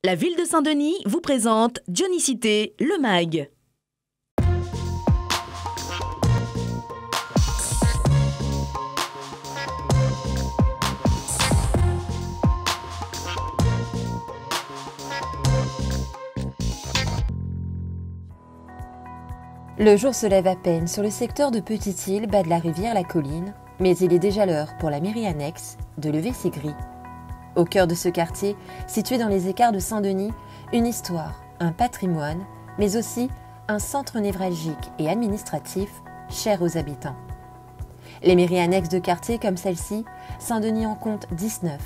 La ville de Saint-Denis vous présente Johnny Cité, le MAG. Le jour se lève à peine sur le secteur de Petite-Île, bas de la rivière La Colline, mais il est déjà l'heure pour la mairie annexe de lever ses grilles. Au cœur de ce quartier, situé dans les écarts de Saint-Denis, une histoire, un patrimoine, mais aussi un centre névralgique et administratif cher aux habitants. Les mairies annexes de quartier comme celle-ci, Saint-Denis en compte 19.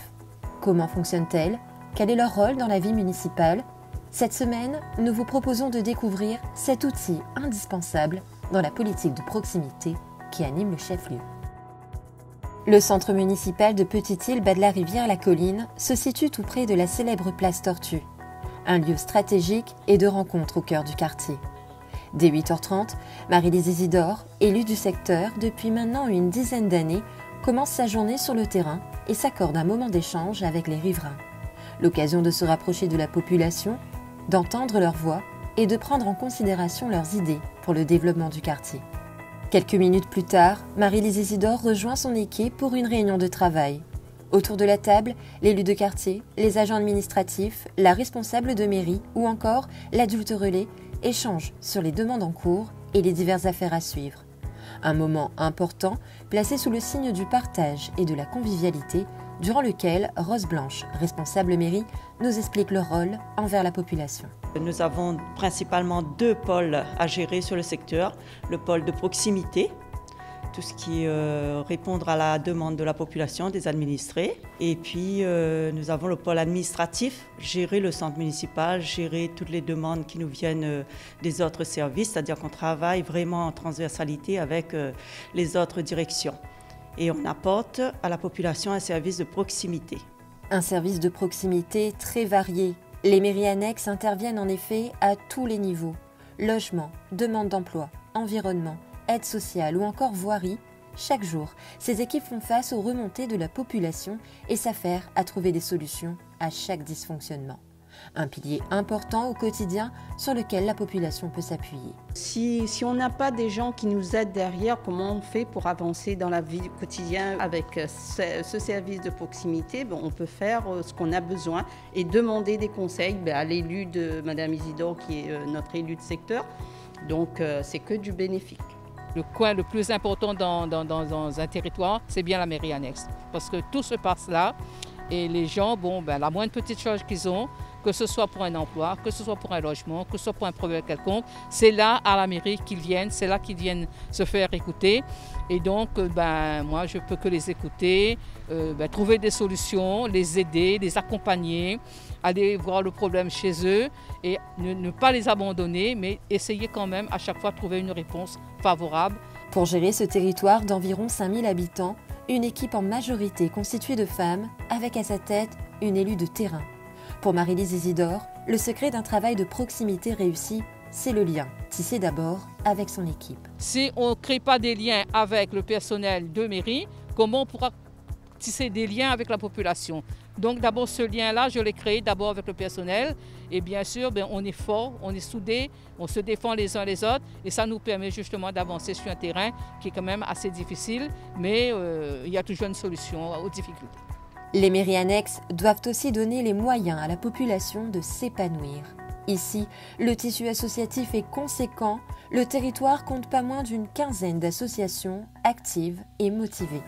Comment fonctionnent-elles? Quel est leur rôle dans la vie municipale? Cette semaine, nous vous proposons de découvrir cet outil indispensable dans la politique de proximité qui anime le chef-lieu. Le centre municipal de Petite-Île, bas de la rivière La Colline, se situe tout près de la célèbre place Tortue, un lieu stratégique et de rencontre au cœur du quartier. Dès 8h30, Marie-Lise Isidore, élue du secteur depuis maintenant une dizaine d'années, commence sa journée sur le terrain et s'accorde un moment d'échange avec les riverains. L'occasion de se rapprocher de la population, d'entendre leurs voix et de prendre en considération leurs idées pour le développement du quartier. Quelques minutes plus tard, Marie-Lise Isidore rejoint son équipe pour une réunion de travail. Autour de la table, l'élu de quartier, les agents administratifs, la responsable de mairie ou encore l'adulte relais échangent sur les demandes en cours et les diverses affaires à suivre. Un moment important placé sous le signe du partage et de la convivialité, durant lequel Rose Blanche, responsable mairie, nous explique le rôle envers la population. Nous avons principalement deux pôles à gérer sur le secteur. Le pôle de proximité, tout ce qui est répondre à la demande de la population, des administrés. Et puis nous avons le pôle administratif, gérer le centre municipal, gérer toutes les demandes qui nous viennent des autres services, c'est-à-dire qu'on travaille vraiment en transversalité avec les autres directions. Et on apporte à la population un service de proximité. Un service de proximité très varié. Les mairies annexes interviennent en effet à tous les niveaux. Logement, demande d'emploi, environnement, aide sociale ou encore voirie. Chaque jour, ces équipes font face aux remontées de la population et s'affairent à trouver des solutions à chaque dysfonctionnement. Un pilier important au quotidien sur lequel la population peut s'appuyer. Si on n'a pas des gens qui nous aident derrière, comment on fait pour avancer dans la vie quotidienne avec ce service de proximité? On peut faire ce qu'on a besoin et demander des conseils à l'élu de Mme Isidore qui est notre élu de secteur. Donc c'est que du bénéfique. Le coin le plus important dans un territoire, c'est bien la mairie annexe. Parce que tout se passe là et les gens, la moindre petite chose qu'ils ont, que ce soit pour un emploi, que ce soit pour un logement, que ce soit pour un problème quelconque, c'est là à la mairie qu'ils viennent, c'est là qu'ils viennent se faire écouter. Et donc, moi, je peux que les écouter, trouver des solutions, les aider, les accompagner, aller voir le problème chez eux et ne pas les abandonner, mais essayer quand même à chaque fois de trouver une réponse favorable. Pour gérer ce territoire d'environ 5000 habitants, une équipe en majorité constituée de femmes, avec à sa tête une élue de terrain. Pour Marie-Lise Isidore, le secret d'un travail de proximité réussi, c'est le lien, tissé d'abord avec son équipe. Si on ne crée pas des liens avec le personnel de mairie, comment on pourra tisser des liens avec la population? Donc d'abord ce lien-là, je l'ai créé d'abord avec le personnel et bien sûr on est fort, on est soudés, on se défend les uns les autres et ça nous permet justement d'avancer sur un terrain qui est quand même assez difficile, mais il y a toujours une solution aux difficultés. Les mairies annexes doivent aussi donner les moyens à la population de s'épanouir. Ici, le tissu associatif est conséquent, le territoire compte pas moins d'une quinzaine d'associations actives et motivées.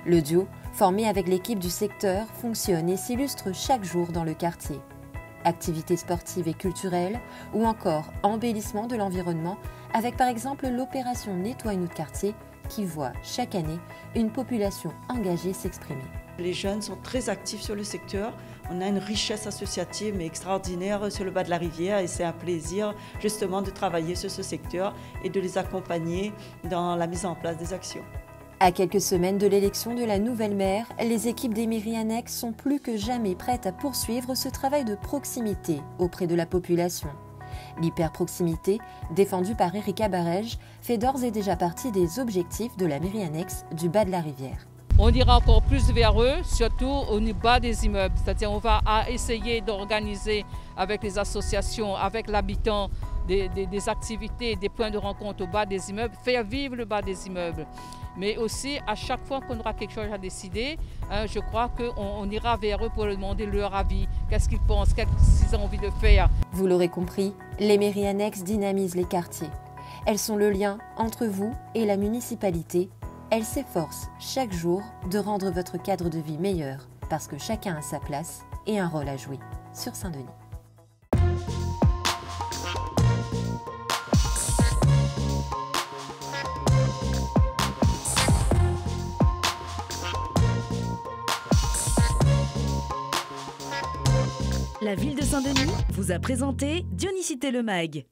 Le duo, formé avec l'équipe du secteur, fonctionne et s'illustre chaque jour dans le quartier. Activités sportives et culturelles ou encore embellissement de l'environnement avec par exemple l'opération Nettoie notre quartier qui voit chaque année une population engagée s'exprimer. Les jeunes sont très actifs sur le secteur. On a une richesse associative mais extraordinaire sur le bas de la rivière et c'est un plaisir justement de travailler sur ce secteur et de les accompagner dans la mise en place des actions. À quelques semaines de l'élection de la nouvelle maire, les équipes des mairies annexes sont plus que jamais prêtes à poursuivre ce travail de proximité auprès de la population. L'hyperproximité, défendue par Erika Barège, fait d'ores et déjà partie des objectifs de la mairie annexe du bas de la rivière. On ira encore plus vers eux, surtout au bas des immeubles. C'est-à-dire on va essayer d'organiser avec les associations, avec l'habitant, des activités, des points de rencontre au bas des immeubles, faire vivre le bas des immeubles. Mais aussi, à chaque fois qu'on aura quelque chose à décider, je crois qu'on ira vers eux pour leur demander leur avis, qu'est-ce qu'ils pensent, qu'est-ce qu'ils ont envie de faire. Vous l'aurez compris, les mairies annexes dynamisent les quartiers. Elles sont le lien entre vous et la municipalité. Elles s'efforcent chaque jour de rendre votre cadre de vie meilleur parce que chacun a sa place et un rôle à jouer sur Saint-Denis. La ville de Saint-Denis vous a présenté Dionysité le Mag.